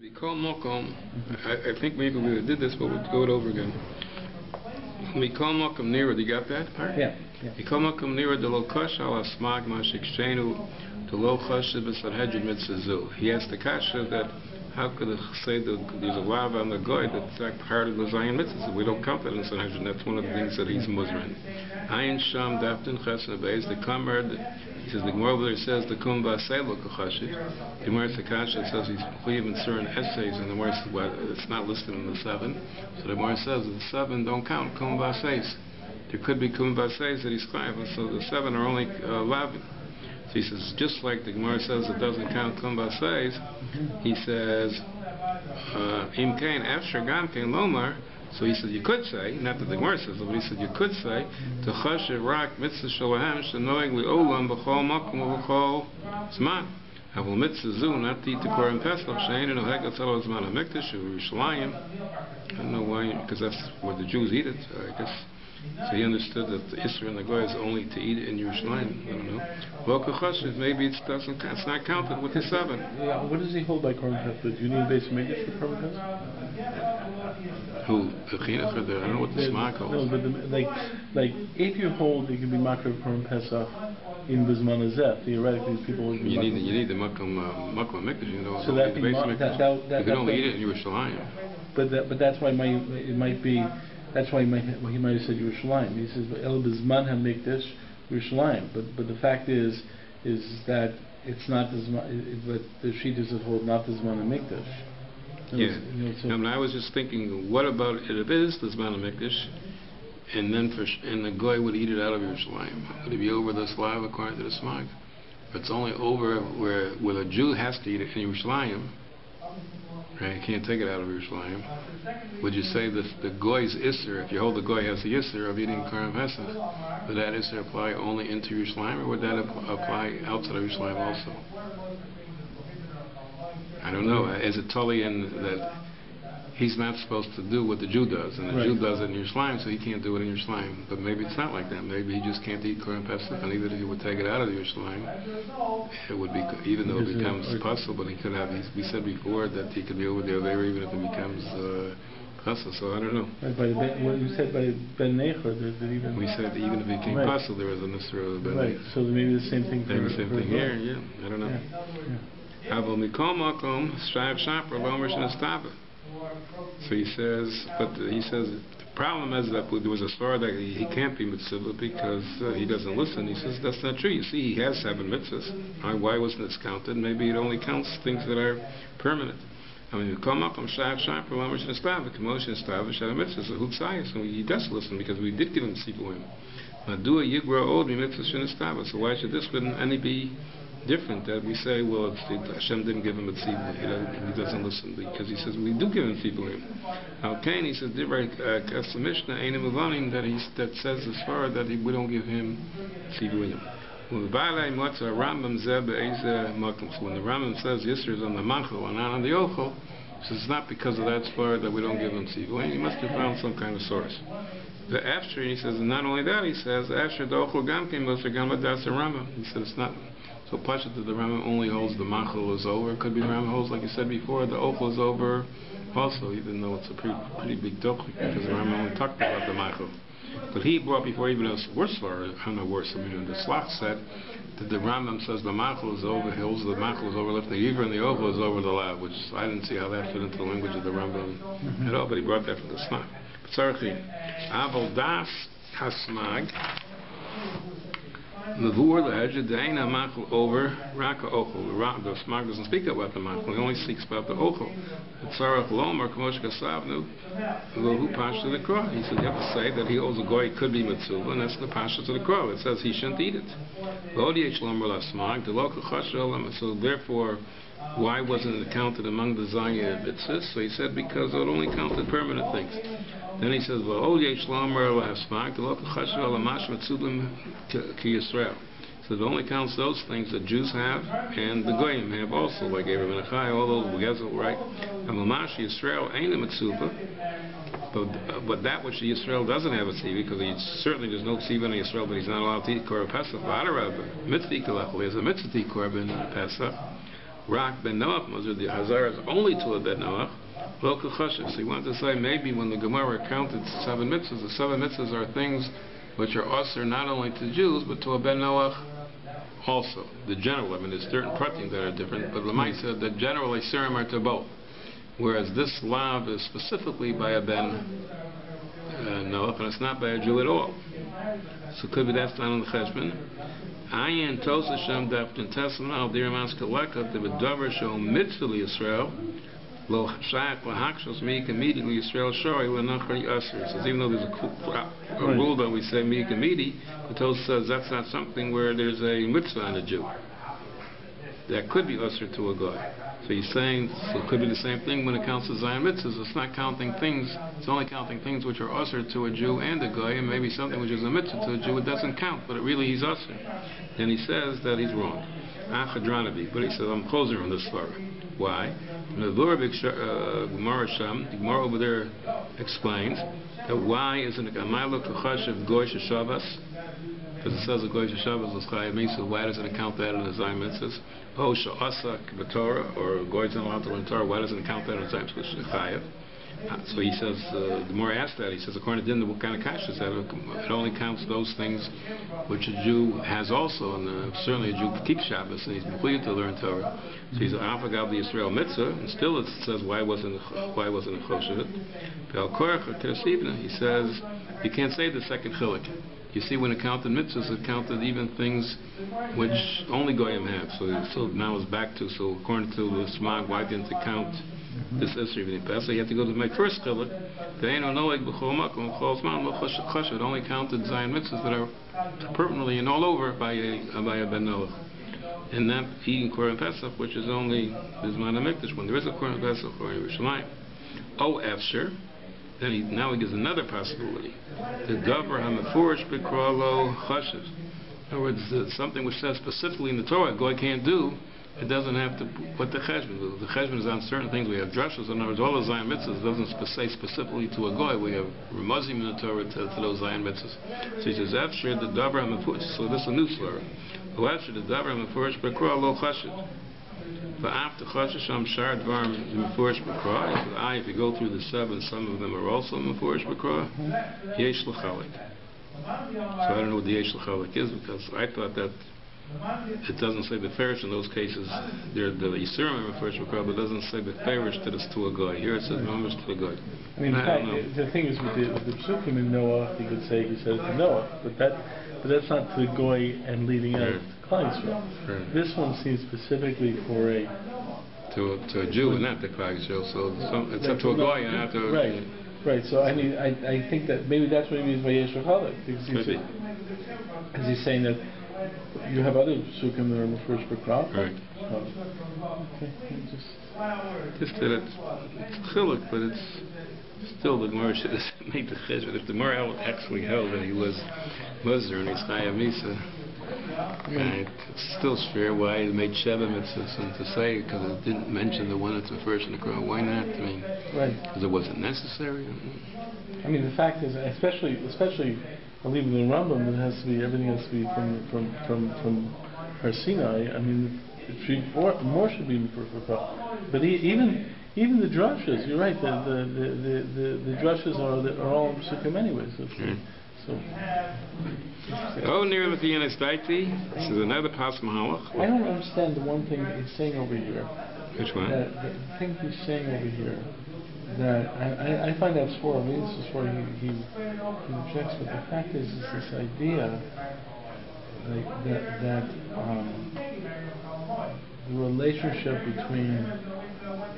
I think maybe we did this, but we'll go it over again. Mikol Mokum Nira, you got that part? Yeah. Mikol Mokum Nira, the lo kasha al asmag mashik shenu, the lo kasha b'sanhedrin mitzvah. He asked the kasha that how could it say that there's a lav on the goy that's like part of the Zion mitzvah? We don't count that in Sanhedrin. That's one of the things that he's Muslim. Ayin Sham Daftin Chesna Beis, the Kamar, he says, the Gemara over there says, the Kum Vasei Lo Kachashi. The Gemara Sakasha says he's cleave in certain essays, and the Gemara says, well, it's not listed in the seven. So the Gemara says that the seven don't count Kum Vaseis. There could be Kum Vaseis that he's climbing, so the seven are only lavin. So he says, just like the Gemara says it doesn't count Kum Vaseis, he says, Im Kain Afshar Gam Kain Lomar. So he said you could say, not that the Gemara says it, but he said you could say, to Chashiv Rak Mitzvah Shalahem Shanoing Li Olam B'chol Makom B'chol Zman. Havul Mitzvah Zu not to eat the Korban Pesach Shein and Ohegat Tzalo Zman HaMikdash Yerushalayim. I don't know why, because that's where the Jews eat it. I guess. So he understood that the Isra and the Goy is only to eat it in Yerushalayim. I don't know. Local Chashiv, maybe it's not counted with the seven. Yeah, what does he hold by Korban Pesach? Do you need a base Mikdash for Korban Pesach? Who? The Chinuch or the, I don't know what the Smak holds. No, but like if you hold, it can be Makar Korban Pesach in Bizman Azeh. Theoretically, people would be. You need the Makom Mikdash. You know, so that the base Mikdash. You can only eat it in Yerushalayim. But that's why it might be. That's why he might have said Yerushalayim. He says El Bizman HaMikdash Yerushalayim. But the fact is that it's not but the Shitas that hold not the Zman HaMikdash. Yeah. I was just thinking, what about if it is the Zman HaMikdash, and then and the Goy would eat it out of Yerushalayim? Would it be over the Slav according to the Smag? If it's only over where the Jew has to eat it in Yerushalayim, right? You can't take it out of Yerushalayim. Would you say that the Goy's Isser, if you hold the Goy has the Isser of eating Korban Pesach, would that Isser apply only into Yerushalayim, or would that apply outside of Yerushalayim also? I don't know. Is it totally in that he's not supposed to do what the Jew does, and the Jew does it in Yerushalayim, so he can't do it in Yerushalayim. But maybe it's not like that. Maybe he just can't eat Korban Pesach, and even if he would take it out of Yerushalayim, it would be, even though it becomes possible, but he could have. We said before that he could be over there even if it becomes possible. So I don't know. What you said by Ben Necher, we said even if it became possible, there was a Nisra of Ben Necher. Right. So maybe the same thing. Maybe the same thing here. Yeah. I don't know. So he says, the problem is that there was a story that he can't be mitzvah because he doesn't listen. He says that's not true. You see, he has 7 mitzvahs. Why wasn't this counted? Maybe it only counts things that are permanent. I mean, so he does listen because we did give him tzivuim. So why should this any be different, that we say, well, Hashem didn't give him a tzibur, he doesn't listen, because he says we do give him tziburim. Okay, he says that says as far that we don't give him tziburim. When the Rambam says Yisr is on the manchel and not on the ochel, so it's not because of that svara that we don't give him tziburim. He must have found some kind of source. The after, he says, and not only that, he says after the ochel gam came was gam that's the Rambam. He said it's not. So Pashat that the Rambam only holds the machal is over. It could be the Rambam holds, like you said before, the ochel is over also, even though it's a pretty big dochik, because the Rambam only talked about the machal. But he brought before even a worse svara, I don't know worse, I mean the Slach said that the Rambam says the machal is over, he holds the machal is over, left the yiver and the ochel is over the lav, which I didn't see how that fit into the language of the Rambam at all, but he brought that from the Slach. Aval das hasmag Mavur the Hajj Daina Machal over Raka Ochel. The Smag doesn't speak about the Machal, he only speaks about the Ochel. Tzarach Lomar Kamosh Kasavnu Lohu Pasha the Kroh. He said you have to say that he holds a goy could be mitzvah, and that's the Pasha to the Kroh. It says he shouldn't eat it. Vodiach Lomar La Smag, the local Chasholam. So therefore, why wasn't it counted among the Zayah mitzvahs? So he said because it only counted permanent things. Then he says, "Well, Yesh Lamer Lahasmak, the local Chashva Lamash Matzulim Ki Yisrael." So it only counts those things that Jews have and the Goyim have also, like Abraham and Achai, all those Begezel, right? And Lamash Yisrael ain't a mitzvah, but that which Yisrael doesn't have a tzivah, because certainly there's no tzivah in Yisrael, but he's not allowed to eat Korban Pesach. V'adarab mitzvah kalachol, he has a mitzvah to eat Korban Pesach. Rak ben Noach Mazur, the Hazara is only to a ben Noach. So he wanted to say maybe when the Gemara counted 7 mitzvahs, the 7 mitzvahs are things which are usher not only to Jews but to a ben Noach also. The general, I mean, there's certain pratim that are different, but Lamai said that generally Isurim are to both. Whereas this lav is specifically by a ben Noach, and it's not by a Jew at all. So could be that's not on the cheshbon. Ayin tos Hashem daftin tesman al dirmans koleka the bedavar shel mitzvah Yisrael lo shayach lahakshos meik immediately Yisrael shori lenachri aser. Says even though there's a rule that we say meik immediately, the Tos says that's not something where there's a mitzvah on a Jew. That could be usher to a guy. So he's saying, so it could be the same thing when it counts as Zion mitzvahs. It's not counting things, it's only counting things which are usher to a Jew and a guy, and maybe something which is a mitzvah to a Jew, it doesn't count, but it really he's usher. Then he says that he's wrong. But he says, I'm closer on this far. Why? The Gemara Sham, the Gemara over there explains that why isn't it Amayla Kuchashiv Goy Shabbat? Because it says a Goy Shabbat is Chayav Misa, why doesn't it count that in the Zion mitzvahs? Oh, Sha'asak B'Torah, or Goy's in allowed to learn Torah, why doesn't it count that in the Zion mitzvahs? Chayav. So he says, the more asked that, he says, according to Din, what kind of kash is that? It only counts those things which a Jew has also, and certainly a Jew keeps Shabbos, and he's completed to learn Torah. So he's an Afagav the Yisrael mitzvah, and still it says, why wasn't it choshevet? He says, you can't say the second chilik. You see, when it counted mitzvahs, it counted even things which only Goyim have. So now it's back to, so according to the Smag, why didn't it count this Esrei B'nei Pesach? So you have to go to my first chilik. It only counted Zion mitzvahs that are permanently and all over by a ben Noach. And that eating Korban Pesach, which is only Bizman HaMikdash, when there is a Korban Pesach or Yerushalayim. Oh, Efsher. Then now he gives another possibility. The Davar HaMefurish B'Kra Lo Chashiv. In other words, something which says specifically in the Torah, Goy can't do, it doesn't have to put the cheshbon. The cheshbon is on certain things. We have drushes. In other words, all the Zion mitzvahs doesn't say specifically to a Goy. We have remuzim in the Torah to those Zion mitzvahs. So he says, After the Davar HaMefurish. So this is a new slur. After the Davar HaMefurish B'Kra Lo Chashiv. But after Chashiv Sham Shar Dvarim Mefurish B'Kra, if you go through the 7, some of them are also Mefurish B'Kra. Yesh L'Chalik. So I don't know what the Yesh L'Chalik is, because I thought that it doesn't say B'Ferish in those cases. The Yisurim are Mefurish B'Kra, but it doesn't say B'Ferish that it's to a guy. Here it says members to a guy. I mean, the thing is with the Psukim in Noah, you could say he said it to Noah, but that's not to the goy and leading out to Klal Yisrael. This one seems specifically for a Jew and not the Klal Yisrael. So it's up to a goy and not to right. So I mean, I think that maybe that's what he means by Yesh L'Chalek, because he's saying that you have other psukim that are Mefurish B'Kra. Right. Just that it's chiluk, but it's still the Gemara should have made the cheshbon. If the Gemara actually held that he was Muzzer and he's Chayav Misa, it's still fair why he made Sheva mitzvahs, and to say because it didn't mention the one that's Mefurish in the Quran. Why not? I mean, because it wasn't necessary. I mean, the fact is, especially believing in Rambam, everything has to be from Har Sinai. I mean, more should be Mefurish B'Kra. But even the drushes, you're right. The drushes are all psukim anyways. Oh, near the Vienna Staiti. This is another pas mahalach. I don't understand the one thing that he's saying over here. Which one? The thing he's saying over here, that I find that's for me. This is where he objects. But the fact is this idea that the relationship between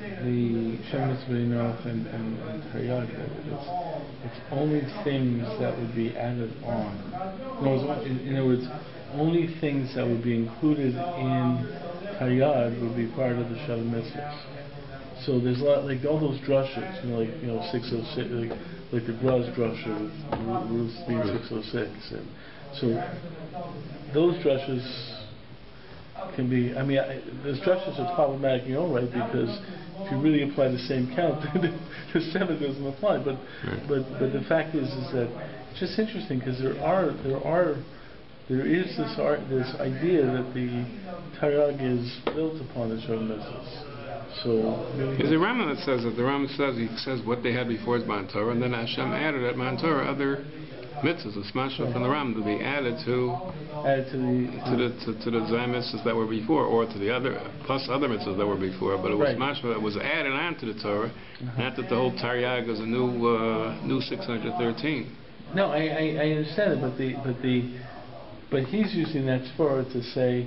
the Shem Mitzvah and Taryag, it's only things that would be added on. In other words, only things that would be included in Taryag would be part of the Shem Mitzvahs. So there's a lot, like all those drushes, 606, like the Graz drusha with Ruth being 606, and so those drushes can be. I mean, those drushes are problematic in your own right, because if you really apply the same count, the 7 doesn't apply. But the fact is that it's just interesting, because there are there is this idea that the Taryag is built upon the Shor mitzvahs. So there's a Rambam that says that the Rambam says what they had before is Matan Torah, and then Hashem added at Matan Torah other mitzvahs, the smashma from the Rambam, to be added to the Zayim mitzvahs that were before, or to the other plus other mitzvahs that were before. But it was smashma that was added on to the Torah, not that the whole Taryag was a new 613. No, I understand it, but he's using that svara to say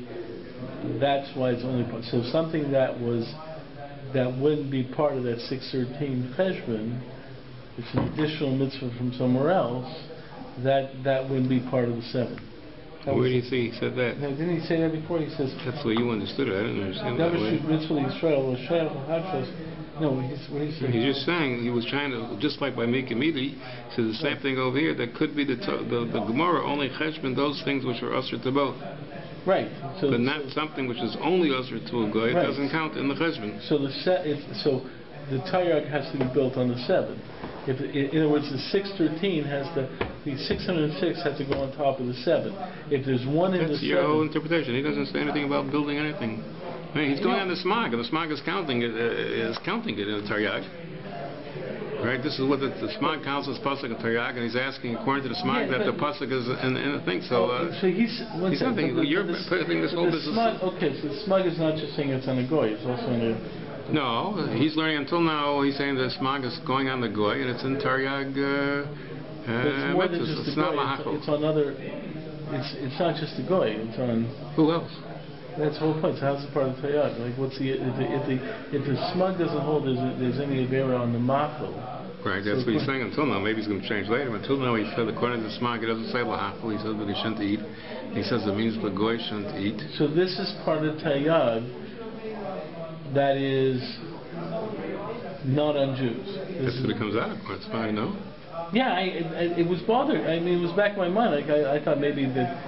that's why it's only part. So something that wouldn't be part of that 613 cheshbon, it's an additional mitzvah from somewhere else, that wouldn't be part of the 7. Where did he say he said that? No, didn't he say that before? He says that's the way you understood it. I didn't understand that way. No, what he's saying. He's just saying he was trying to, just like by making Midi, says the same thing over here. That could be the Gemara only cheshbon those things which are usher to both. Right. So, but not something which is only usher to a goy. It doesn't count in the cheshbon. So the Taryag has to be built on the 7. In other words, the 613 the 606 has to go on top of the 7. If there's one in the 7, that's your whole interpretation. He doesn't say anything about building anything. I mean, he's going on the smog, and the smog is counting it in the Taryag. Right? This is what the smog counts as pasuk and Taryag, and he's asking according to the smog that the pasuk is in the thing. So he's nothing. You're putting this whole business. Okay, so the smog is not just saying it's on a goy; it's also on a. No, he's learning until now. He's saying the smog is going on the goy, and it's in Taryag. It's more than just the goy. It's on other. It's not just the goy. It's on. Who else? That's the whole point. So how's it part of the Taryag? Like, what's if the smug doesn't hold, there's any avera on the machel. Right, that's what he's saying until now. Maybe he's going to change later. But until now, he said according to the smug, it doesn't say lahachal. He says that he shouldn't eat. He says it means the goy shouldn't eat. So this is part of Taryag that is not on Jews. That's what it comes out of. That's fine, no? Yeah, it was bothering. I mean, it was back in my mind. Like I thought maybe that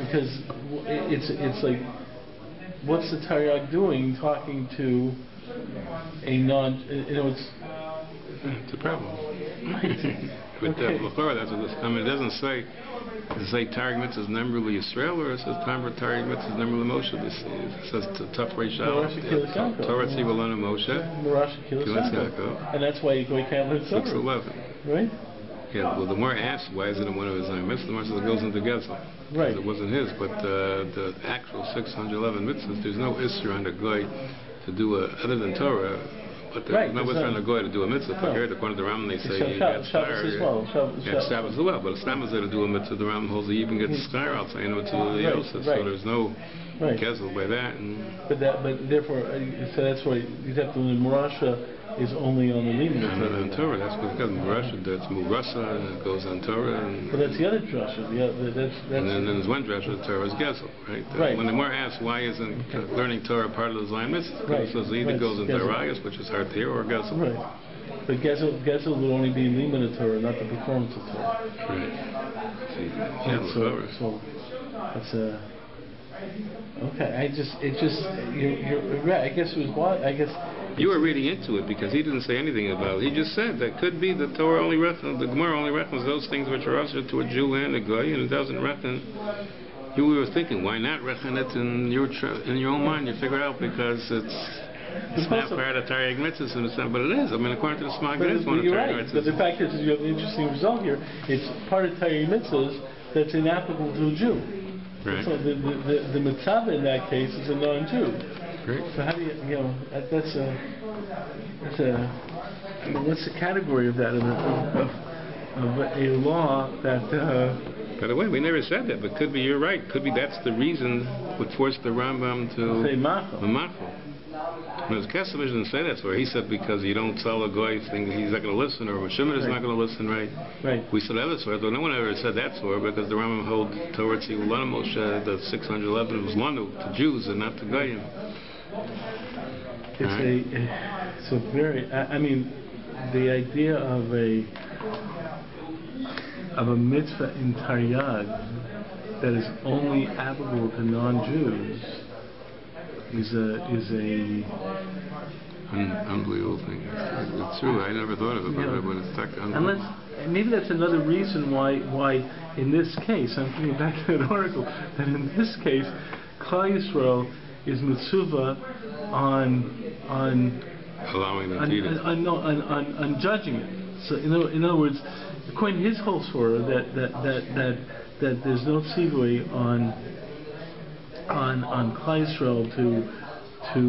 because it's like, what's the Taryag doing talking to a non? It's a problem. But okay. Before that's what this. I mean, it doesn't say. Does it say Taryag mitzvah Nemruli Yisrael, or it says Taryag mitzvah Nemruli Moshe? It says Taf Reishal Torah Tzivalana Moshe. And that's why you can't live sober. 6:11. Right. Yeah. Well, the more asked why is it in one of his mitzvahs, the more it goes into Gezel. Right. It wasn't his, but the actual 611 mitzvahs, there's no issur on the goy to do other than Torah. But there's no issur on the goy to do a mitzvah. But here, according to the Rambam, they say you get Shabbos as well. Shabbos as well. But it's not to do a mitzvah. The Rambam holds you even get schar outside a mitzvah the Yosef. So there's no Gezel by that. But therefore, so that's why you have to learn Morasha is only on the leading mitzvah. On Torah, that's because Morasha, that's Murasa, and it goes on Torah. But that's the other drasha. And then there's one drasha, Torah is Gezel, right? When the more asks why isn't learning Torah part of the Zion mitzvah, because it either goes into Arayas, which is hard to hear, or Gezel. Right. But Gezel would only be limit Torah, not the performance of Torah. Right. So that's a. Okay, you're right. I guess it was why. I guess you were reading into it because he didn't say anything about it. He just said that could be the Torah only reckons, the Gemara only reckons those things which are usher to a Jew and a goy, and it doesn't reckon. You were thinking, why not reckon it in your own mind? You figure it out because it's not part of Taryag mitzvahs, but it is. I mean, according to the Smag, it is one of Taryag mitzvahs. But the fact is, you have an interesting result here. It's part of Taryag mitzvahs that's inapplicable to a Jew. Right. So the mitzvah in that case is a non-Jew. Great. So how do what's the category of that of a law that? By the way, we never said that, but could be you're right. Could be that's the reason would force the Rambam to say machal. His Kesef didn't say that, so he said because you don't tell a goy thing he's not going to listen, or Shimon is not going to listen, right? Right. We said other sort, though no one ever said that sort, because the Rambam held Torah Tzivulana Moshe, the 611 was Lanu, to Jews and not to Goyim. It's a very. I mean, the idea of a mitzvah in Taryag that is only applicable to non-Jews is a. Unbelievable thing. It's true. I never thought of it, but it's unless maybe that's another reason why in this case, I'm thinking back to that article, that in this case, Klal Yisrael is mitzvah on allowing them to eat it. On judging it. So in other words, according to his whole surah, that there's no tzivui on Klal Yisrael to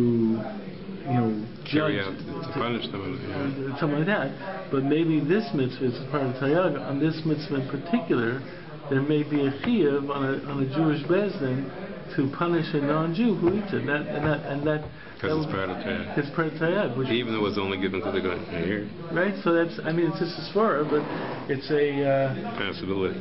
carry out, to punish them, something like that. But maybe this mitzvah is part of Taryag. On this mitzvah in particular, there may be a chiyuv on a Jewish bezdin to punish a non-Jew who eats it, and that because it's part of Taryag. It's part of Taryag, even though it's only given to the guy here. Right. So that's. I mean, it's just a svara, but it's a possibility.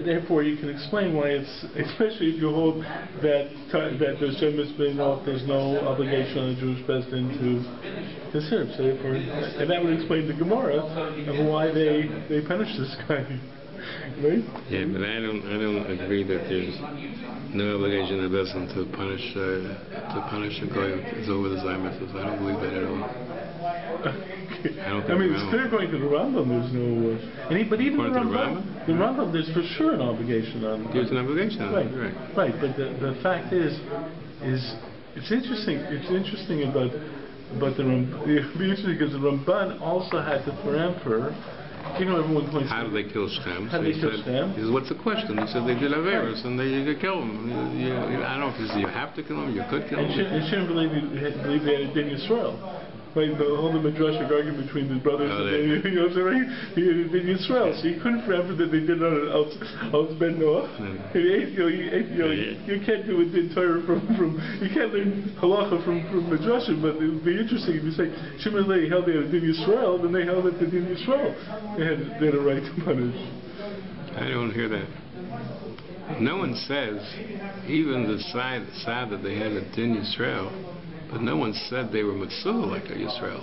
Therefore, you can explain why it's, especially if you hold that there's Shemus being off, there's no obligation on a Jewish bezdin to serve. So therefore, and that would explain the Gemara of why they punish this guy. Right? Yeah, but I don't agree that there's no obligation of Bezdin to punish a guy who's over the Zaymitzvahs. I don't believe that at all. I mean, it's clear going to the Rambam. There's no, but even the Rambam, there's for sure an obligation on. There's an obligation on. Right. But the fact is it's interesting. It's interesting about the Ramban. It'd be interesting because the Ramban also had the parameter. Everyone points. How do they kill Shem? How do they kill Shem? He said, what's the question? He said they did Averis and they could kill them. I don't know if you have to kill them, you could kill them. And Shem believed they had a din Yisrael. Right, the whole midrashic argument between the brothers and he had din Yisrael. So you couldn't remember that they did on Aus Ben Noach. You can't do a din Torah from you can't learn halacha from midrashim, but it would be interesting if you say Shimon Lehi held they had a din Yisrael, then they held that the din Yisrael they had a right to punish. I don't hear that. No one says, even the side that they had a din Yisrael, but no one said they were mitzvah like a Yisrael.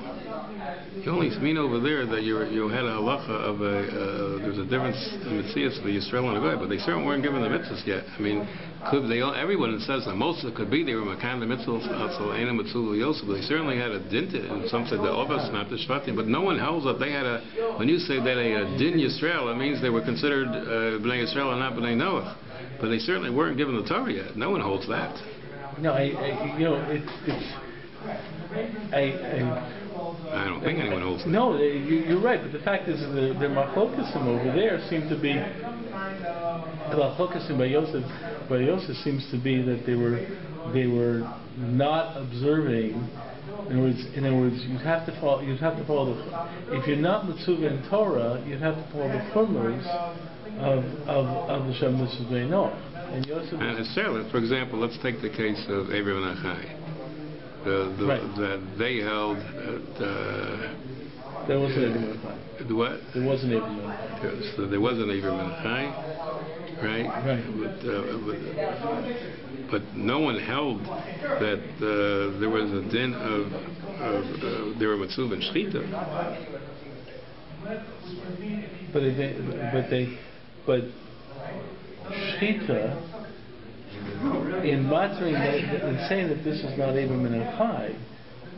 You only mean over there that you had a halacha of there's a difference in mitzvahs for Yisrael and a goy, but they certainly weren't given the mitzvahs yet. I mean, everyone says that most of it could be they were makan the mitzvahs, so ain't a mitzvah yosef, but they certainly had a din, and some said the ovas, not the shvatim, but no one holds that they had when you say that they had a din Yisrael, it means they were considered bnei Yisrael and not bnei Noach. But they certainly weren't given the Torah yet. No one holds that. No, I don't think anyone holds that. No, you're right. But the fact is, the machlokasim over there seem to be the machlokasim by Yosef seems to be that they were not observing. In other words, you'd have to follow the. If you're not mitzvah in Torah, you'd have to follow the chumras of the Shem Mitzvah Noach. And necessarily, for example, let's take the case of Abraham and Achai. That they held there wasn't Abraham and Achai. What? There wasn't Abraham and Achai. So there wasn't Abraham and Achai, right? But no one held that there was a din of there were mitzvah and shchita. But shchita, in mattering in saying that this is not Abraham and Achai.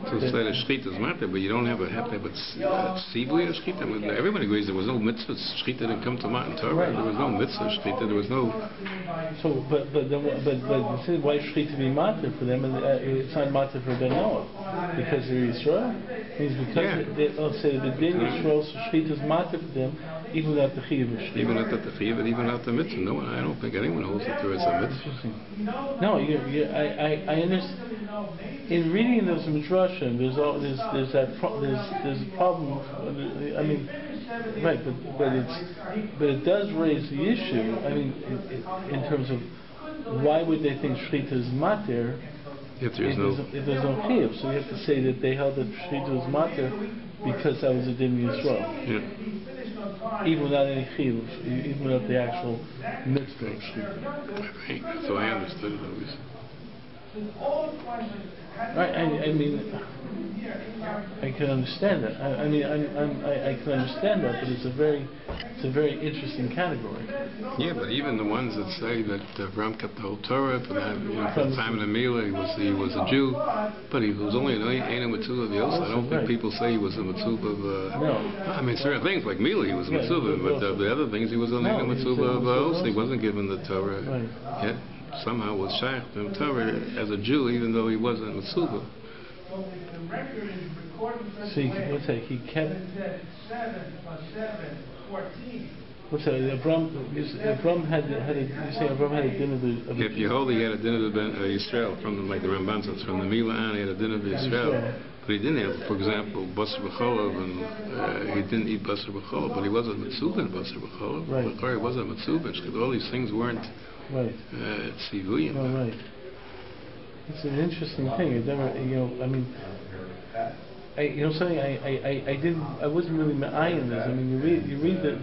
So say the shchita is matter, but you don't have to have a tzivui of shchita. I mean, everyone agrees there was no mitzvah shchita didn't come to Matan Torah. Right. There was no mitzvah shchita. There was no. So, but why shchita be matter for them? And it's not matter for Ben Noah because they're Yisrael. It means because say the din Yisrael, so shchita is matter for them, even without the chiyuv of shchita. Even without the chiyuv, and even without the mitzvah. No, I don't think anyone holds that there is a mitzvah. No, I understand. In reading those midrashim, there's a problem. I mean, right, but it does raise the issue. I mean, in terms of why would they think shchita is mater if there's no chiyuv? So you have to say that they held that shchita was mater because that was a din Yisrael. Yeah. Even without any chiyuv, even without the actual mitzvah of shchita. So I understood it always. I mean, I can understand that. I can understand that, but it's a very it's a very interesting category. Yeah, but even the ones that say that Avram kept the whole Torah for that, for the time of the Milah, he was a Jew, but he was only an Ein Mitzvah of Yos. I don't think people say he was a Mitzvah of. No. I mean, certain things like Milah, he was a Mitzvah, but the other things he was an Ein Mitzvah of Yos. He wasn't given the Torah yet. Somehow was shaykh to the Torah as a Jew, even though he wasn't a Mitzvah. So what's that? He kept. What's that? Avram had a. You say Avram had a din of the. If you hold, he had a din of the Yisrael from like the Ramban says, from the Milah on, he had a din of Yisrael. But he didn't have, for example, Basar B'Cholov, and he didn't eat Basar B'Cholov, but he wasn't Mitzvah in Basar B'Cholov. Right. He wasn't Mitzvah because all these things weren't tzivuyim. Oh, right. It's an interesting thing. It never, I mean. I wasn't really ma'ayin this. I mean, you read the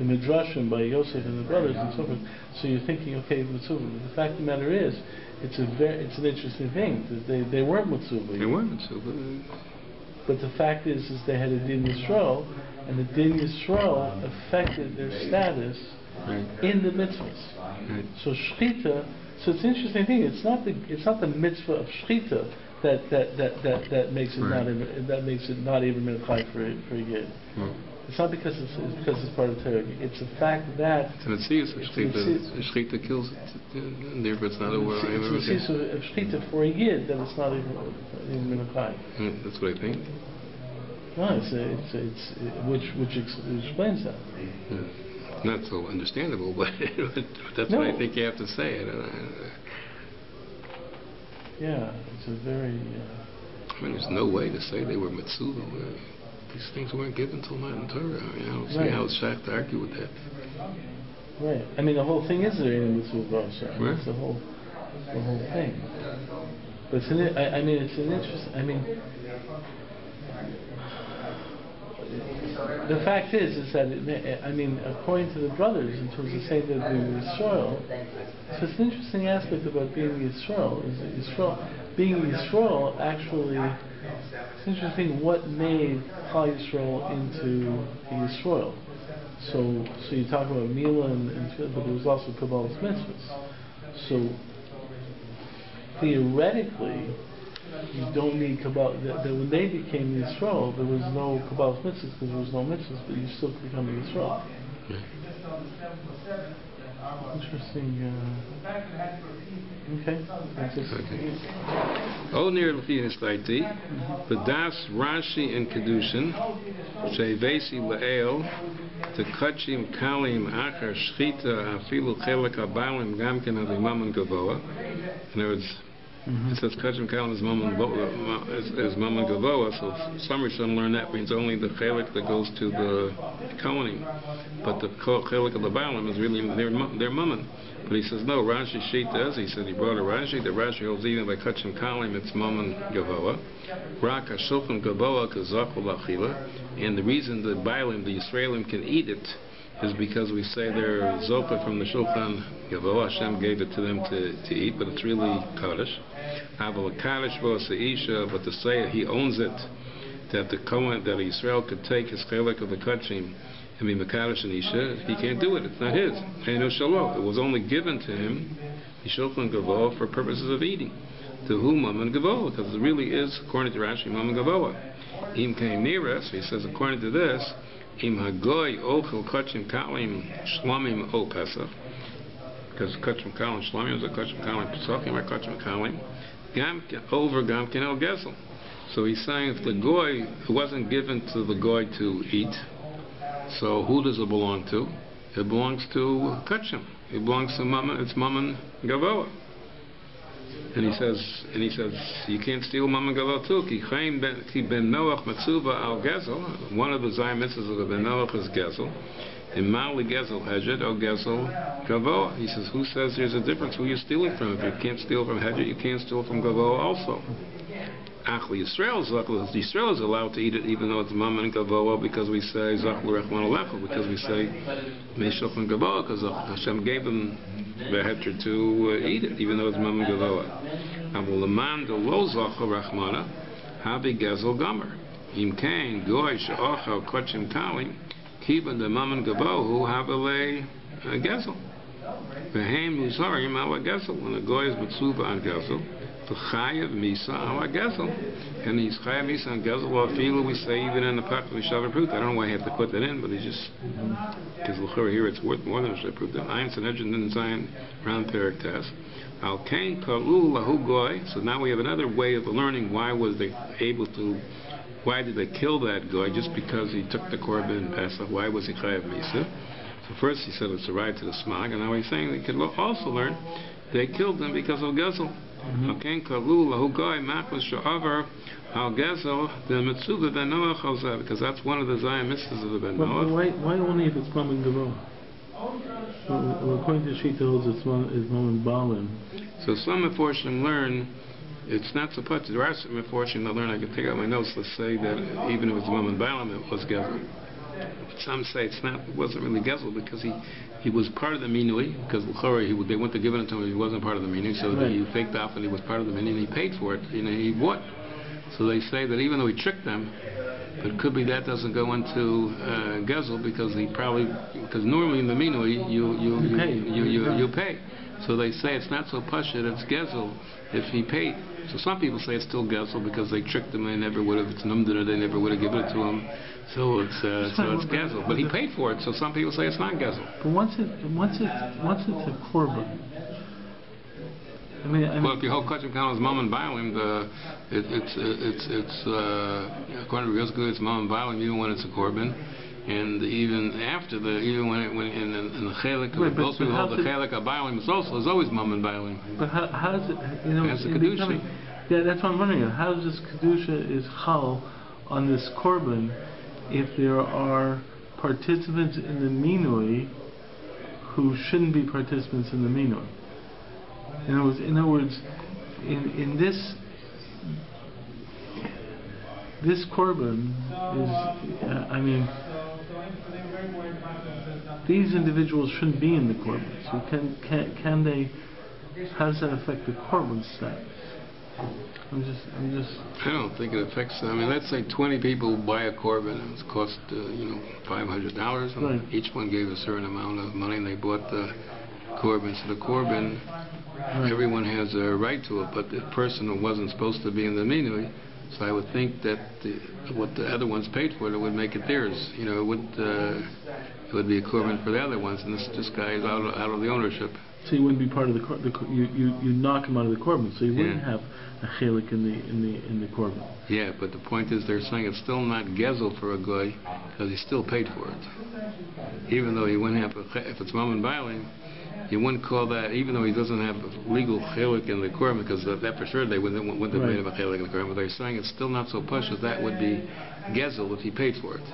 midrashim by Yosef and the brothers and so forth. So you're thinking, okay, mitzvah. But the fact of the matter is, it's an interesting thing that they weren't mitzvah. They weren't mitzvah. But the fact is they had a din Yisrael, and the din Yisrael affected their status in the mitzvahs. Right. So shchita. So it's an interesting thing. It's not the mitzvah of shchita that makes it not even minchai for a yid. It's not because it's part of Torah. It's the fact that it's an analyses of shchita kills it, and therefore it's not a word. It's an analyses of shchita for a yid that it's not even minchai. That's what I think. No, which explains that. Not so understandable, but that's what I think you have to say. Yeah, it's a very. I mean, there's no way to say they were mitzvah. These things weren't given till Matan Torah. I mean, I don't see how it's shaykh to argue with that. Right. I mean, the whole thing is there in mitzvah. Right. It's the whole thing. But it's an interesting. I mean, the fact is that according to the brothers, in terms of saying that we were Yisrael, so it's an interesting aspect about being Yisrael. Being Yisrael actually, it's interesting what made Klal Yisrael into Yisrael. So you talk about Milah but there was also Kabbalah's mitzvahs. So theoretically, you don't need Kabbalah. That when they became Yisrael, there was no Kabbalah's mitzvahs because there was no mitzvahs, but you still become Yisrael. Interesting. Okay. O near L'Chiyastaiti, B'das Rashi and Kedushin, Sheivesi La'el, Tekachim Kalim Achar Shchita Afilu Chelek Abalim Gamken Adimam and Gavoa. In other words, it says Kachim Kalim is Mammon Gavoa, so some Rishonim learn that means only the Chelek that goes to the Kohanim, but the Chelek of the Baalim is really their Mammon. But he says no, Rashi Shita, he said he brought a Rashi, the Rashi holds even by Kachim Kalim it's Mammon Gavoa, Rak HaShulchan Gavoa Kazakul Achila, and the reason the Baalim, the Yisraelim can eat it is because we say they're Zoka from the Shulchan Gavoa, Hashem gave it to them to eat, but it's really Kaddish. Aval Kaddish Vos Isha, but to say he owns it, that the Kohen, that Israel could take his Chelek of the Kachim and be Makadosh and Isha, he can't do it, it's not his. Eino Shalo, it was only given to him, the Shulchan Gavoa, for purposes of eating. To whom Mammon Gavoa, because it really is, according to Rashi, Mammon Gavoa. Im came near us, he says, according to this, Im Hagoy Ochel Kachim Kalim Shlamim O Pesach, because Kachim Kalim Shlamim is a Kachim Kalim Pesachim or Kachim Kalim over Gamkin El Gezel. So he's saying if the Goy, it wasn't given to the Goy to eat, so who does it belong to? It belongs to Kachim. It belongs to Mammon, it's Mammon Gavoa. And he says, you can't steal Mammon Gavoa too. Ki ben Noach Matzuva al Gezel. One of the Zayim mitzvahs of the ben Noach is Gezel. In Mali Gezel Hedget or Gezel Gavoa. He says, who says there's a difference? Who are you stealing from? If you can't steal from Hedget, you can't steal from Gavoa also. Achli Yisrael is allowed to eat it even though it's Mammon Gavoa, because we say Zachlu Rechman Alechu, because we say Meshulchan Gavoa, because Hashem gave them the heter to eat it even though it's Mammon Gavoa. Avol Leman Lo Zachlu Rechmana Habi Gezel Gomer Im Kain Goy She'achal Kochim Kalim Kiban the Mammon Gavohu Havale Gezel. Behem Musarim Ala Gezel. When a goy is Mitzuba on Gezel, the Chayav Misa Ala Gezel. And he's Chayav Misa on Gezel. Well, Filu, we say even in the Pak we Shavar Prut. I don't know why I have to put that in, but he just. Because L'chora here it's worth more than a Shavar Prut. I'm Sanhedrin in Zion, round Perik test. Al Kain Kalu Lahu Goy. So now we have another way of learning why was they able to. Why did they kill that guy? Just because he took the korban and passed off? Why was he chayav misa? So first he said it's a right to the smog, and now he's saying they could also learn they killed him because of gezel. Okay, kalu lahu guy machmas sha'avar al gezel the mitzvah ben Noach chalzeh, because that's one of the Zion mitzvahs of the ben Noach. Why only if it's mom and gavon? Well, according to Shita holds it's mom and balim. So some Meforshim learn. It's not so much. There are some Meforshim that learn. I can take out my notes. Let's say that even if it was Mom and Balaam, it was Gezel. Some say it's not. It wasn't really Gezel because he was part of the minui. Because they went to give it to him. He wasn't part of the minui, so he faked off and he was part of the minui. And he paid for it. He bought. So they say that even though he tricked them, but it could be that doesn't go into Gezel because normally in the minui you pay. So they say it's not so pashut. It's Gezel if he paid. So some people say it's still Gezel because they tricked him. They never would have. It's numder. They never would have given it to him. So it's Gezel. But he paid for it. So some people say it's not Gezel. But once it's a korban. Well, if your whole kachim count is mom and bailim, it's according to Rizku, it's mom and bailim even when it's a korban. And even when in the chelik, both people hold the chelik of bailim, it's always mom and bailim. But how does it? That's the kedusha. Yeah, that's what I'm wondering. How does this kedusha is chal on this korban if there are participants in the minui who shouldn't be participants in the minui? In other words, in this korban is, these individuals shouldn't be in the korban. So can they? How does that affect the korban status? I'm just. I don't think it affects. Let's say 20 people buy a korban. It cost $500, and right. Each one gave a certain amount of money, and they bought the korban. So the korban, right. Everyone has a right to it, but the person who wasn't supposed to be in the minui. So I would think that what the other ones paid for it would make it theirs. It would be a korban for the other ones, and this guy is out of the ownership. So you wouldn't be part of the you knock him out of the korban, so you wouldn't have a chelik in the korban. Yeah, but the point is they're saying it's still not gezel for a guy because he still paid for it, even though he wouldn't have if it's mom and bailing. You wouldn't call that, even though he doesn't have legal chelik in the korban, because that for sure they wouldn't have made him a chelik in the korban. But they're saying it's still not so pashut that would be gezel if he paid for it.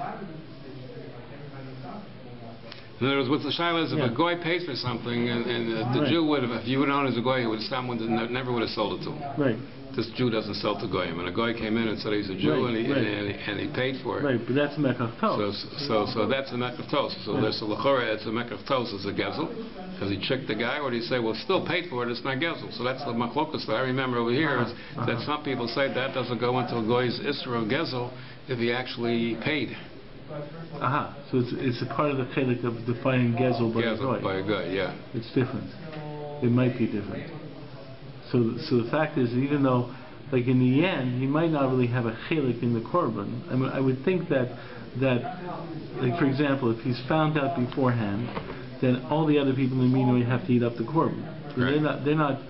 In other words, what's the shaila is if a goy pays for something, and the Jew would have, if you would have known as a goy, he would have someone that never would have sold it to him. Right. This Jew doesn't sell to goyim, and a goy came in and said he's a Jew, and he paid for it. Right, but that's a mekach tos. So that's a mekach tos. So there's a l'chora, it's a mekach tos, it's a gezel, because he tricked the guy, or do you say, well, still paid for it, it's not gezel. So that's the machlokas that I remember over here, is that some people say that doesn't go into a goy's isra of gezel if he actually paid. So it's a part of the chelik of defining gezel by a goy. By a goy, yeah. It's different. It might be different. So the fact is, even though, like in the end, he might not really have a chelik in the korban. I would think that, like for example, if he's found out beforehand, then all the other people in the minui have to eat up the korban. Right. They're not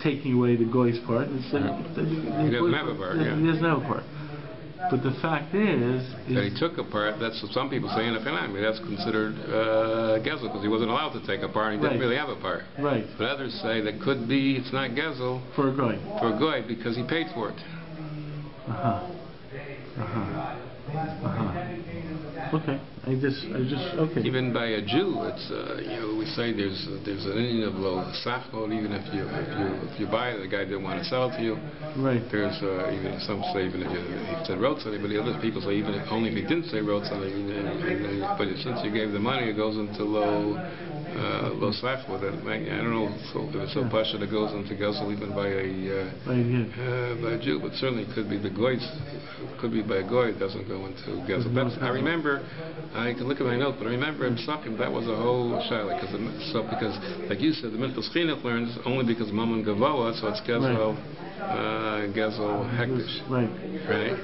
taking away the goy's part. It's like he doesn't have a part. He doesn't have a part. But the fact is that he took a part. That's what some people say in the Playtime. That's considered gezel because he wasn't allowed to take a part. He didn't really have a part. Right. But others say that could be it's not gezel for a goy. For a goy because he paid for it. Okay. I just okay. Even by a Jew, it's we say there's an Indian of lo sachol. Even if you buy it, the guy didn't want to sell it to you. Right. There's even some say even if he said wrote something, but the other people say even if only if he didn't say wrote something, but since you gave the money, it goes into lo sachol. That I don't know if it's so pasha that goes into gezel even by a Jew, but certainly it could be the goy. Could be by a goy. It doesn't go into gezel. I remember. I can look at my note, but I remember in Psakim that was a whole shaila, because like you said, the Minchas Chinuch learns only because Mammon Gavoa, so it's Gezel, Gezel Hektish. Right?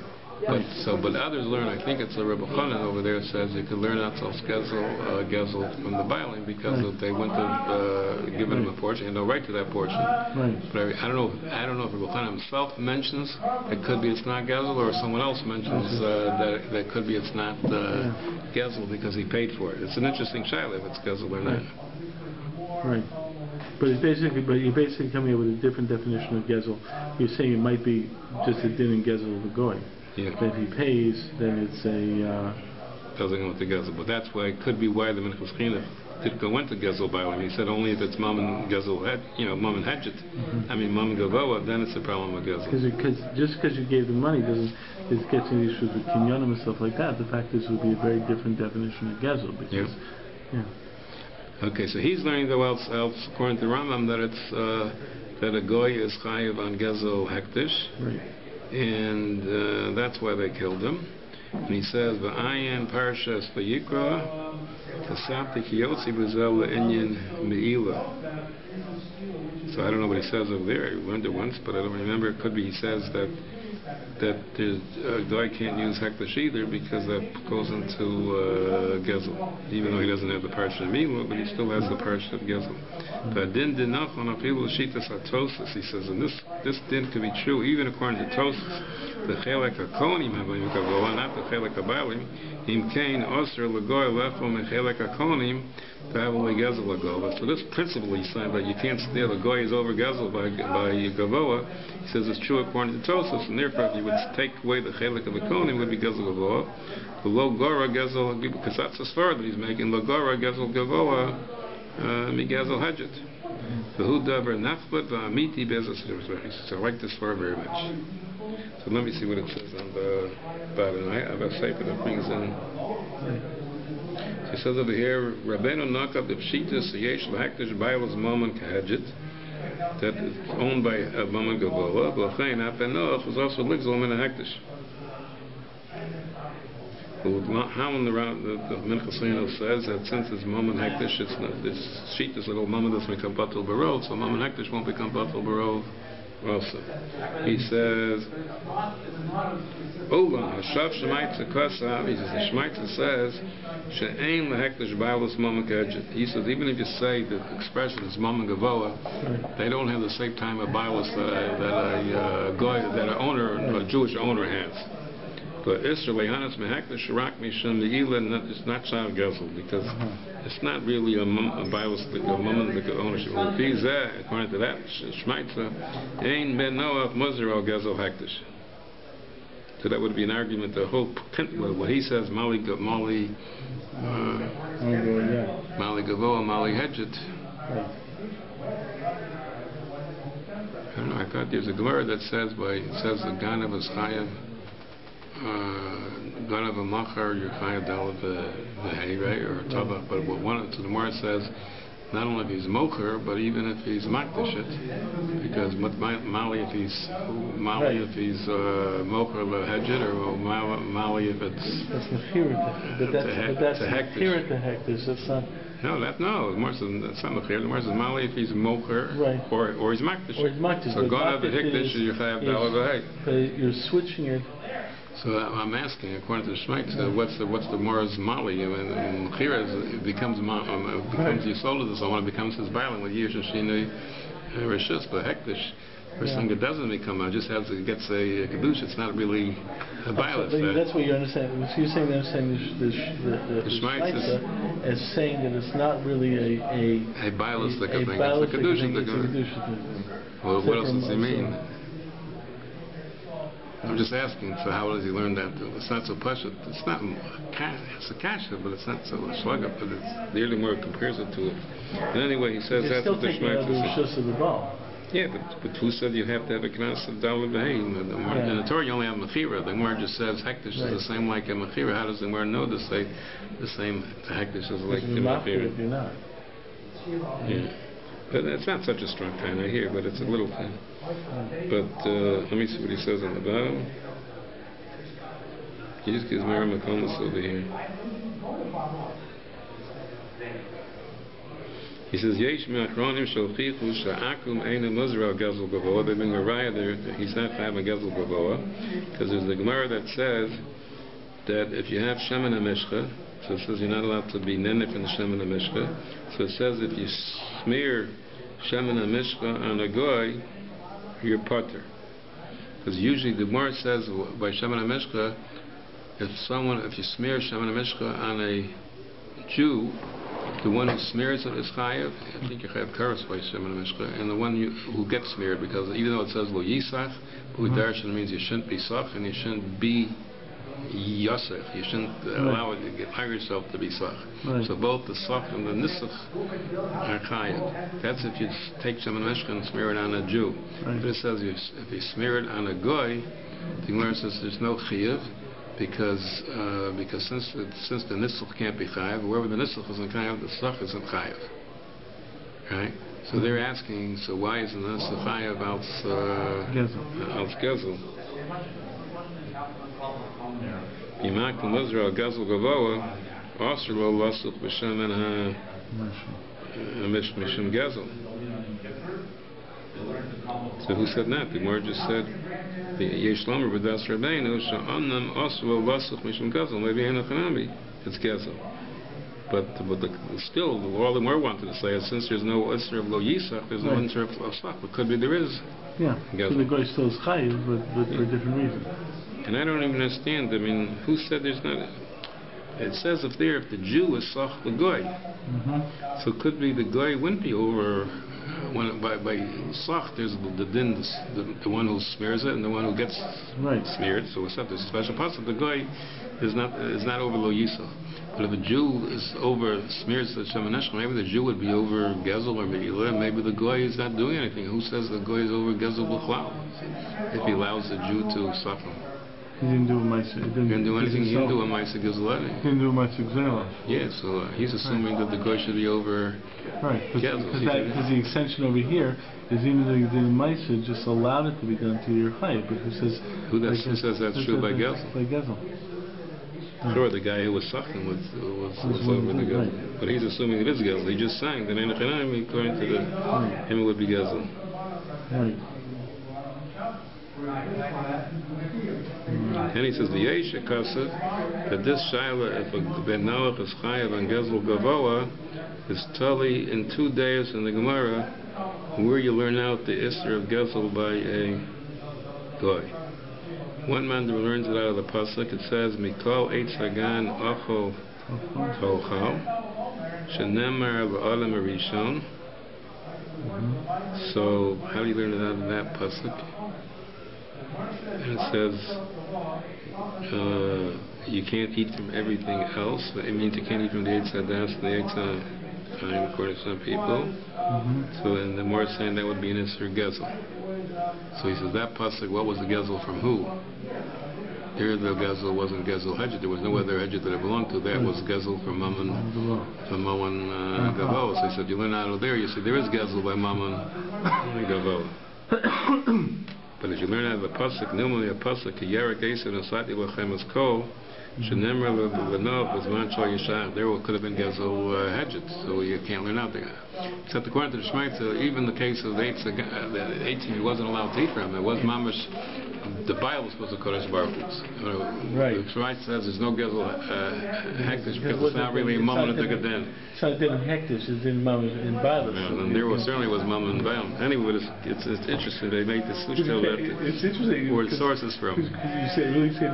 But others learn, I think it's the Rabbi Hochman over there says you could learn out Gezel from the Bailing because they went to give him a portion and no right to that portion. But I don't know if Rabbi Hochman himself mentions it could be it's not Gezel, or someone else mentions that could be it's not Gezel because he paid for it. It's an interesting shaila if it's Gezel or not. Right. But you're basically coming up with a different definition of Gezel. You're saying it might be just a din in Gezel of the goy. Yeah. But if he pays, then it's a... doesn't go into Gezel. But that's why it could be why the Minchas Chinuch did go into Gezel Bailing. He said only if it's Mammon Gezel, Mammon Hedget. I mean Mammon Gavoa, then it's a problem with Gezel. Because just because you gave the money doesn't get to the issues with kinyanim and stuff like that. The fact is it would be a very different definition of Gezel. Because, Okay, so he's learning though else according to Rambam that it's that a goy is chayiv on Gezel Hektish. Right. And that's why they killed him. And he says, "V'ayin parshas v'yikra kasapti kiyotzi b'zel le'inyan me'ila." So I don't know what he says over there. I learned it once, but I don't remember. It could be he says that the guy can't use hektish either because that goes into Gezel, even though he doesn't have the parsha of Milah, but he still has the parsha of Gezel. But din dinach on afilu shitas atosis. He says, and this din could be true even according to Tosis. The chelek hakonim havayim kavoa, not the chelek habalim. Im kain osir legoy lefo mechelek hakonim ta'avul Gezel lagova. So this principle he's saying that you can't steal the goy is over Gezel by Gavoa. He says it's true according to Tosis, and therefore if you would take away the chelek of the konim would be Gezel Gavoa. The lo gora Gezel, because that's the svar that he's making. Lo gora Gezel Gavoa mi Gezel Hedget. The hu davar nachbat va'amiti bezos. So I like this svar very much. So let me see what it says on the bottom. I have a sefer that brings in. He says over here, Rabbeinu Nakab the Pshitas Yesh L'Hektish Bailas Mammon Kahedget, that is owned by Mammon Gavoa, B'Lachein Apenoch was also Ligzol Min Hektish. How in the Minchas Chinuch says that since it's Mammon Hektish, it's not, this Pshitas little Mammon doesn't become Batul Barov, so Mammon Hektish won't become Batul Barov. Also, he says, Olam Hashav Shemaitza Kasav. He says the Shemaitza says, She'ain LeHektish Bailas Mammon Kahedget. He says even if you say the expression is Mammon Gavoa, they don't have the same time of Bailas that a owner, a Jewish owner has. But Israel Lehanas Mehektish Shirak Mishum Me'ila, it's not Shal Gezel because it's not really a Bailas Mammon ownership. According to that Shemaitza, Ein Ben Noach Muzir al Gezel Hektish. So that would be an argument. The whole what he says, Mali Gavoa, Mali Hedget. I don't know. I thought there's a Gemara that says the Ganav is Chayav. Ganav a Machar, you're Chayav Dalad V'Hei, right, or Tabach. But so the Gemara says not only if he's mocher, but even if he's makdashit, because Mali if he's mocher lehedjit, or Mali if it's that's mechira to hektish. That's not. No. The Gemara says that's not mechira. The Gemara says Mali if he's mocher, or he's makdashit. So Ganav hektish, you're chayav dalad v'hei. But you're switching it. So I'm asking, according to the Shemaitza, what's the Mor's Mali? And Chira becomes Yisol to someone, it becomes his bailing with Yeshiva Ner Yisroel, but Hektish, person that doesn't become just gets a Kedush, it's not really a bailing. That's what you understand. So you're saying they're saying the Shemaitza as saying that it's not really a bailing, it's a Kedush. Well, what else does he mean? I'm just asking, so how does he learn that? It's not so pashut. It's a kasha, but it's not so shvaga, but it's the early more compares it to it. And anyway, he says that's what the Shemaitza says. Yeah, but who said you have to have a knas of dalad v'hei? In the Torah you only have mechira. The Gemara just says hektish is the same like a mechira. How does the Gemara know to say the same hektish is like the mechira? If you're not. Yeah. But it's not such a strong kind I hear, but it's a little thing. But let me see what he says on the bottom. He just gives Mary McComas over here. He says, Yesh me'achronim shalchichu sha'akum eina muzra gezel gavoa. They've been Mariah there. He's not having gezel gavoa, because there's the Gemara that says that if you have shemen hamishcha, so it says you're not allowed to be nenef in the shemen hamishcha. So it says if you smear shemen hamishcha on a goy, you're pater. Because usually the Gemara says by shemen hamishcha, if you smear shemen hamishcha on a Jew, the one who smears it is chayav. I think you have karas by shemen hamishcha, and the one who gets smeared, because even though it says lo yisach, darshan means you shouldn't be sach and you shouldn't be yosef. You shouldn't allow yourself to be sach. Right. So both the sach and the nisach are chayav. That's if you take shemen hamishcha and smear it on a Jew. Right. But it says if you smear it on a goy, the Gemara says there's no chayav. Because since the nisach can't be chayav, wherever the nisach isn't chayav, the sach isn't chayav. Right? So they're asking, so why isn't the nisach chayav als gezel? Yimak l'muzra al gezel gavoa, asr lo lasuch b'shemen ha-mishum gezel. So who said that? The Gemara just said, Yesh Lomer b'das Rabbeinu she'annam aslo lasuch mishum gezel. Maybe Hanachanami, it's gezel. But still, all the Gemara wanted to say is since there's no Isser of lo yisach, there's no Isser of sach. But could be there is. Yeah. Gezel. So the guy still is chayiv, but for a different reason. And I don't even understand. I mean, who said there's not? It says if the Jew is sach the goy. So it could be the goy wouldn't be over. By sach, there's the din, the one who smears it and the one who gets smeared. So what's up? There's a special passage. The guy is not over lo yisach. But if the Jew is over smears the shemen hamishcha, maybe the Jew would be over gezel or meila. Maybe the guy is not doing anything. Who says the guy is over gezel b'chlal? If he allows the Jew to suffer. He didn't do a ma'aseh. He didn't do anything. He didn't do a ma'aseh gezelani. He didn't do a ma'aseh gezelani. Yeah, so he's assuming that the guy should be over. Right, because the extension over here is even though you did a ma'aseh, just allowed it to be done to your chayav. But who says that's true by gezel? By gezel. Sure, the guy who was sucking was over the gezel. Right. But he's assuming it is gezel. He just sang that according to him it would be gezel. Right. And he says the Yesh Kasev that this shaila if a ben Noach is chayav on gezel gavoa is totally in 2 days in the Gemara where you learn out the Isser of gezel by a goy. One man learns it out of the pasuk. It says Mikol Eitz Hagan Acho Tolchal Shenemar L'Olam Arishon. So how do you learn it out of that pasuk? And it says you can't eat from everything else. It means you can't eat from the Eitz Hadas and the Eitz HaChaim according to some people. So and the more saying that would be an Isser Gezel. So he says that pasuk, what was the Gezel from who? Here the Gezel wasn't Gezel Hedget. There was no other Hedget that it belonged to. That was Gezel from Mammon Gavo. So he said you learn out of there. You see there is Gezel by Mammon Gavo. But if you learn out of the pasuk, normally a pasuk, a Yerek Eser and Sati Lachem is Kol, Shenemra L'Nov was Mancho Yishach. There could have been Gezel Hedget, so you can't learn out there. Except according to the Shemaitza, even the case of the 18, he wasn't allowed to eat from. It was Mamash. The Bible was supposed to Kodesh Baruch Hu. Right. The Shemaitza says there's no Gezel Hektish because it's not really a moment to get in. It's not in Hektish, it's in Mamash in Bible. And there certainly was Mama and Baal. Anyway, it's interesting they make this switch to that. It's interesting where it sources from. Because you really say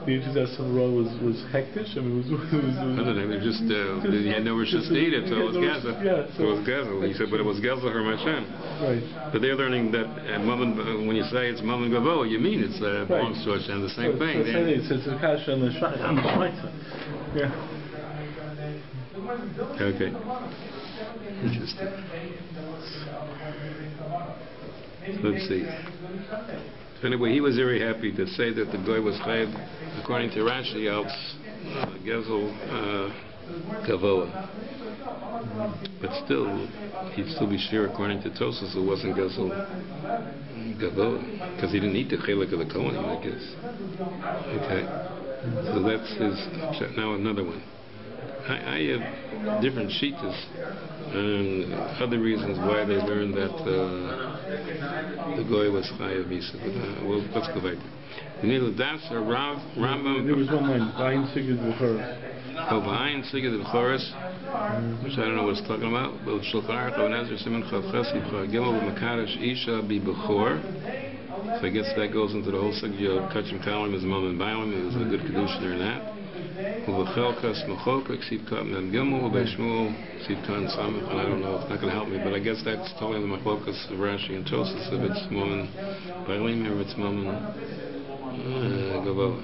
the International Law was hectish. I mean, it was I don't know. They just he had no rishus to eat it, so it was gaza. Yeah, so it was gaza. He said, but it was gaza her Hashem. Right. But they're learning that when you say it's Mammon Gavo, you mean it's belongs to Hashem. The same thing. It's a kasha on the Shmaita. Yeah. Okay. Interesting. So let's see. So anyway, he was very happy to say that the goy was chayav, according to Rashi, als gezel gavoa. But still, he'd still be sure, according to Tosas, it wasn't gezel gavoa, because he didn't eat the chelik of the Kohanim, I guess. Okay. So that's his. Now another one. I have different shitas and other reasons why they learned that the goy was chayav misa. Well, let's go back. We need a das or Rambam. There was one line. Ba'ayin sigid v'choros. Oh, ba'ayin sigid v'choros, which I don't know what it's talking about. But Shulchan Aruch Onezer Siman Chav Chesed Gimel Makadosh Isha Bi Bechor. So I guess that goes into the whole sugya of Kachim Kalim as Mom and Bailim. It was a good kedusha in that. Uvachelkas Mechokek Sivkat Mem Gimel Beishmuel Sivkat Samach. And I don't know, it's not going to help me, but I guess that's totally the Mechlokas of Rashi and Tosas if it's Mom and Bailim or if it's Mom and Gavola.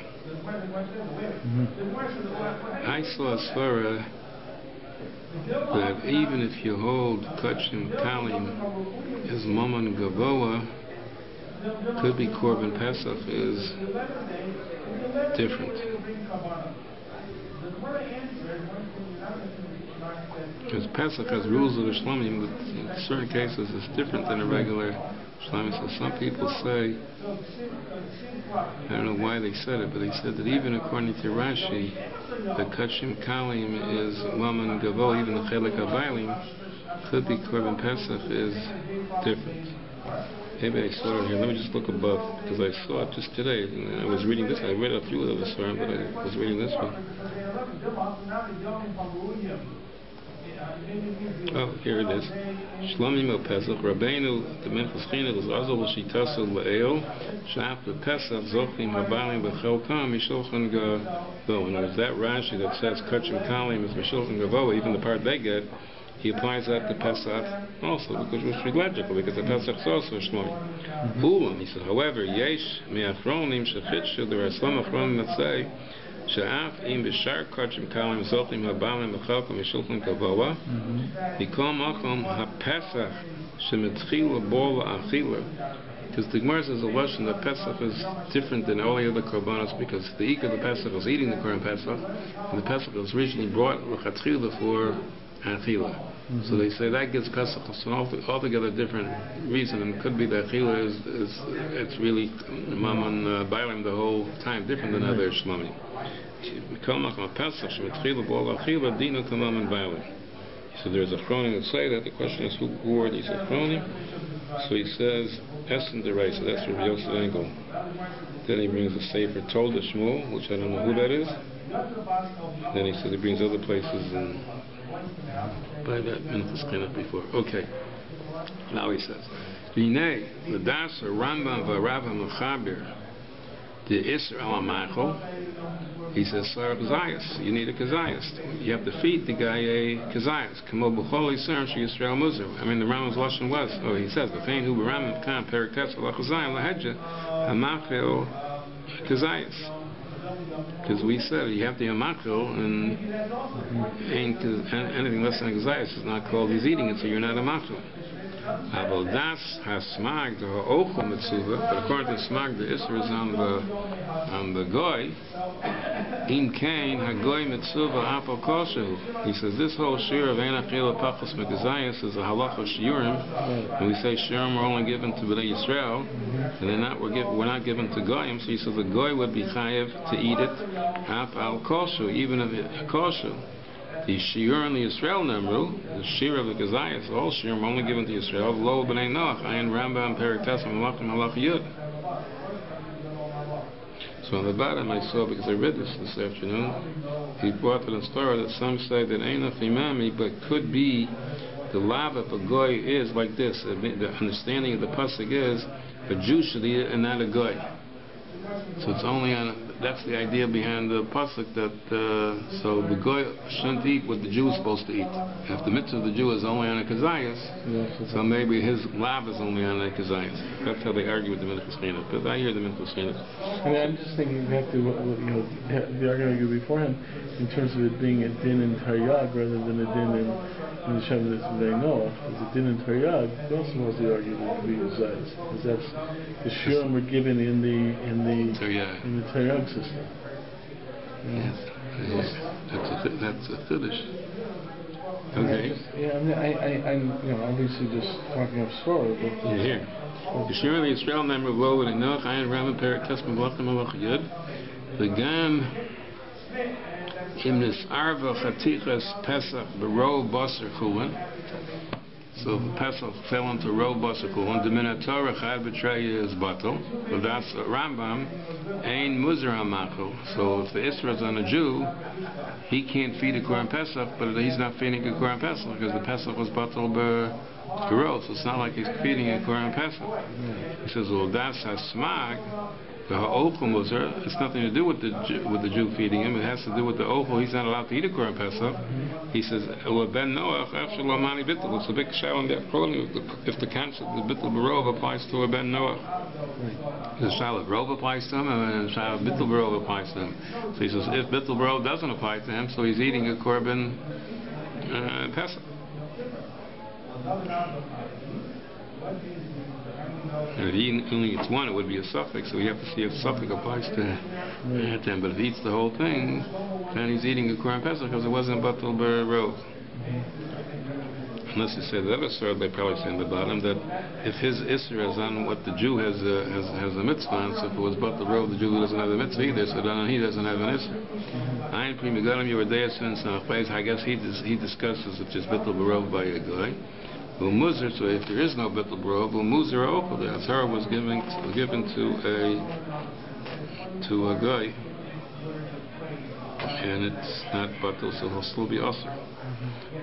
I saw a svara that even if you hold Kachim Kalim as Mom and Gavola, could be Korban Pesach is different. Because Pesach has rules of the Shlamim, but in certain cases it's different than a regular Shlamim. So some people say, I don't know why they said it, but they said that even according to Rashi, the Kachim Kalim is Maman Gavo, even the Chelik Abaylim, could be Korban Pesach is different. Maybe I saw it here. Let me just look above, because I saw it just today. And I was reading this. I read a few of the Svarim, but I was reading this one. Oh, here it is. Shlomim el Pesach. Rabbeinu, the Minchas Chinuch, is Azal l'shitasu l'eil. Shaf l'Pesach, zochim habalim b'chelkam, mishulchan gavo. And there's that Rashi that says, Kachim Kalim is mishulchan gavo, even the part they get, he applies that to Pesach also, because it was logical, because the Pesach is also Shlomi. Ulam, he said, however, yesh me'achronim shechitshu, there are some achronim that say, she'af im b'shar kachim kalim zochim habalim b'chalkom yishulchan kavoa, hikom akom ha-Pesach shemetchila bo la'achila. Because the Gemara says a lesson that Pesach is different than all the other korbanos, because the ik of the Pesach is eating the Korban Pesach, and the Pesach was originally brought l'chatchila for achila. So they say that gives Pesach an altogether different reason, and it could be that achila is it's really Maman Bailim the whole time, different than other Shlamim. So there's a chronim that say that. The question is who are these chronim? So he says Essen the right, so that's from Yosef Engel. Then he brings a sefer Tolda Shmuel, which I don't know who that is. Then he says he brings other places and by that Minchas Chinuch before. Okay. Now he says, V'nei l'das Rambam v'Rav HaMechaber the Isser al Machol. He says, Sar Kazayas. You need a Kazayas. You have to feed the guy a Kazayas. Kamo b'chol Yisrael sheYisrael Muzar. I mean, the Rambam's lashon was. Oh, he says, V'chein hu b'Rambam kan perik tes l'Chazayim lahedja hamachel Kazayas. Because we said you have to hamachel, and anything less than a Kazayas is not called he's eating it, so you're not a machel. But according to smag, the Isra is on the goy. Im kain hagoy mitzvah apal koshu. He says this whole shiur of enachila pachos megazayas is a halacha of shiurim, and we say shiurim are only given to Bnei Yisrael, and we're not given to goyim. So he says the goy would be chayev to eat it apal koshu, even if it koshu. The Shiur and the Yisrael Nemru, the Shiur of the Gazayas, all Shiur are only given to Yisrael. Lo b'nei Noach, Ayin Rambam Perik Tes Malachim Halach Yud. So on the bottom I saw, because I read this afternoon, he brought to the story that some say that ain't enough imami, but could be the lava of a goy is like this. The understanding of the pasuk is a Jew should eat it and not a goy. So it's only on. That's the idea behind the pasuk that so the goy shouldn't eat what the Jew is supposed to eat. If the mitzvah of the Jew is only on a kazayas, so maybe his lav is only on a kazayas. That's how they argue with the Minchas Chinuch. But I hear the Minchas Chinuch. I mean, I'm just thinking you have to, the argument you beforehand in terms of it being a din in Taryag rather than a din in the Shem that's Bnei Noach. As a din in Taryag, you also must argue that it could be kazayas, because that's the shurim were given in the Taryag system. Yes. That's a chiddush. Okay. I'm obviously just talking off story, but here. Yeshiva Ner Yisroel Nemru Lo B'nei Noach Ayin Rambam Perik Tes Malachim Halach Yud. The Gam Imnis arva chatichas pesach berov basar chulin. So if Pesach fell into Rov Basar Chulin, the Minatorah Chad B'Trei is batal. So that's Rambam, Ein Muzar HaMachol. So if the Isra is on a Jew, he can't feed a Korban Pesach, but he's not feeding a Korban Pesach because the Pesach was batal B'Rov. So it's not like he's feeding a Korban Pesach. He says, well, that's Hasmag. The Ochel Muzar, it's nothing to do with the Jew feeding him. It has to do with the Ochel. He's not allowed to eat a Korban Pesach. He says, well, Ben Noach, Afshalomani Bittul. It's a big show in that problem if the concept of Bittul Barov applies to a Ben Noach. The Shalat Rov applies to him, and Shalat Bittul Barov applies to him. So he says, if Bittul Barov doesn't apply to him, so he's eating a Korban Pesach. And if he only eats one, it would be a suffix, so we have to see if suffix applies to him. But if he eats the whole thing, then he's eating a Korban Pesach because it wasn't Batal Barov. Unless you say the other side, they probably say in the bottom that if his Isra is on what the Jew has a mitzvah on, so if it was Batal Barov, the Jew doesn't have a mitzvah either, so then he doesn't have an Isra. I guess he discusses if there's Batal Barov by a guy. So if there is no Bittul Barov, Muzar Ochel, the Azara was given to a guy, and it's not Batul, so he'll still be Asr.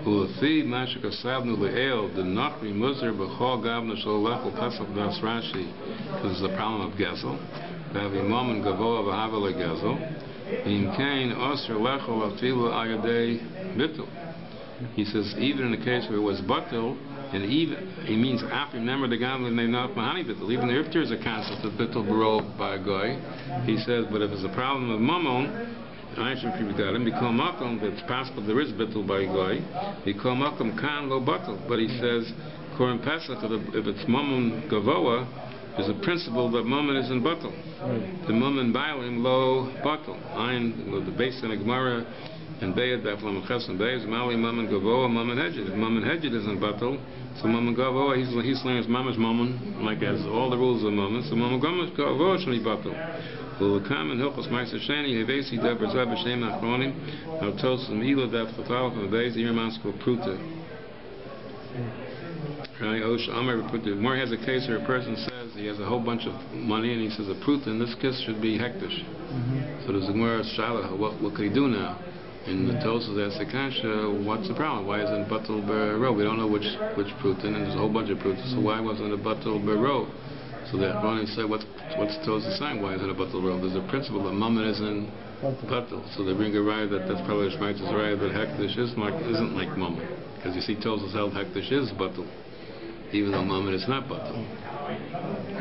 Ulefi Mashik Asabnu Le'el, the Nachri Muzar B'chol Gavna Sholechel Pesach Das Rashi, this is the problem of Gezel. Bavi Momen Gavoa V'Hava LeGezel, Im Kain Asr Lechel Afilu Ayadei Bittul. He says, even in the case where it was Batul, and even, he means after, remember the Gamli named not Mahani Bittul. Even if there's a concept of Bittul Barov by a guy, he says, but if it's a problem of Mammon, I should got him, become Makom, it's possible there is Bittul by a guy, become Makom Khan Lo Batul. But he says, Korban Pesach, if it's Mammon Gavoa, there's a principle that Mammon is in Batul. The Mammon Bailim Lo Batul. The base in the Gemara, and Bayad Baflam Chesam Bayad Mali Mammon Gavoa Mammon Hedjed. If Mammon Hedjed isn't Batul, so Mammon Gavoa he's learning his Mamma's Mammon, like as all the rules of Mammon. So Mammon Gavoa should be Batul. Will come and help us Meister Shani Hevesi Deber Zeb Shem Achronim Al Tosim Ila Daf Chafal from Bayad Yermansko Pruta. Right, Osh Amar put the more has a case where a person says he has a whole bunch of money and he says a pruta and this kiss should be hektish. So there's a Gemara Shala, what could he do now? And the Tosas asks the Kasha, what's the problem? Why isn't Batal Bero? We don't know which Prutin, and there's a whole bunch of Prutin, so why wasn't it Batal Bero? So the Achronim say, what's Tosas saying? Why isn't it Batal Bero? There's a principle that Mammon isn't Batal. So they bring a raya that's probably the Shmaitz's raya that Hektish isn't like Mammon. Because you see Tosas held Hektish is Batal, even though Mammon is not Batal.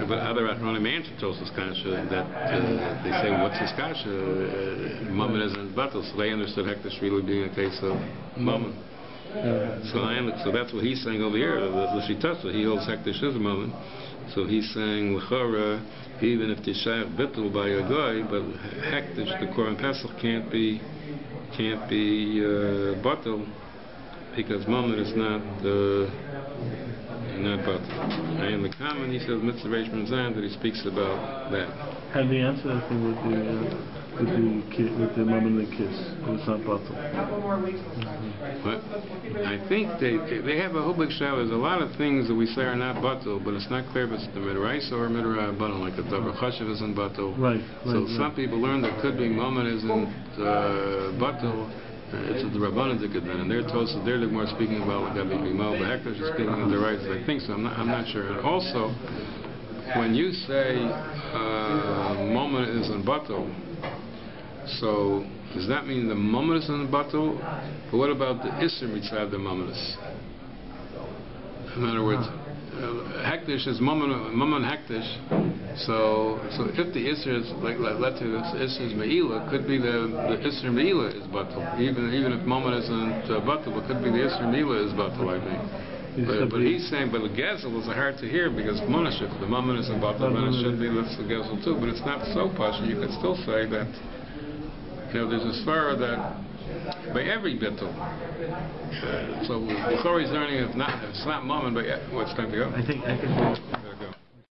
But other Achronim answer Tosas Kasha that they say, what's his Kasha? Mammon isn't Batal, so they understood Hektish really being a case of Mammon. So that's what he's saying over here. The Shitasa, he holds Hektish is Mammon. So he's saying L'chora, even if the Shaykh Bittul by a guy, but Hektish, the Korban Pesach can't be Batal because Mammon is not Batal. And in the comment he says Mitzvah Reish Zayin that he speaks about that. And the answer I think with the Mammon and the kiss, it's not Batal. But I think they have a whole big show. There's a lot of things that we say are not Batal, but it's not clear if it's the Midrash or Midrash Batal, like the Davar Chashiv isn't Batal. Right. So some people learn that could be Mammon isn't Batal. It's the Rabbanan Dikkadan, and they're told, so they're more speaking about Gabi Bimo, but Hektish is speaking of the rights. I think so. I'm not sure. And also, when you say Mammon is in Batal, so does that mean the Mammon is in Batal? But what about the Isser Mitzvah the Mammonis? In other words, Hektish is Mammon Hektish. So if the Isser is like let's say the Isser is Meila, could be the Isser Meila is Batal. Even if Mammon isn't Batal, but could be the Isser Meila is Batal, I think. But he's saying, but the Gezel is hard to hear because Monashik, the Mammon isn't Batal, then it should be that's the Gezel too. But it's not so pasha. You could still say that there's a svara that by every bittul. So before he's learning if it's not Mammon, but what's time to go? I think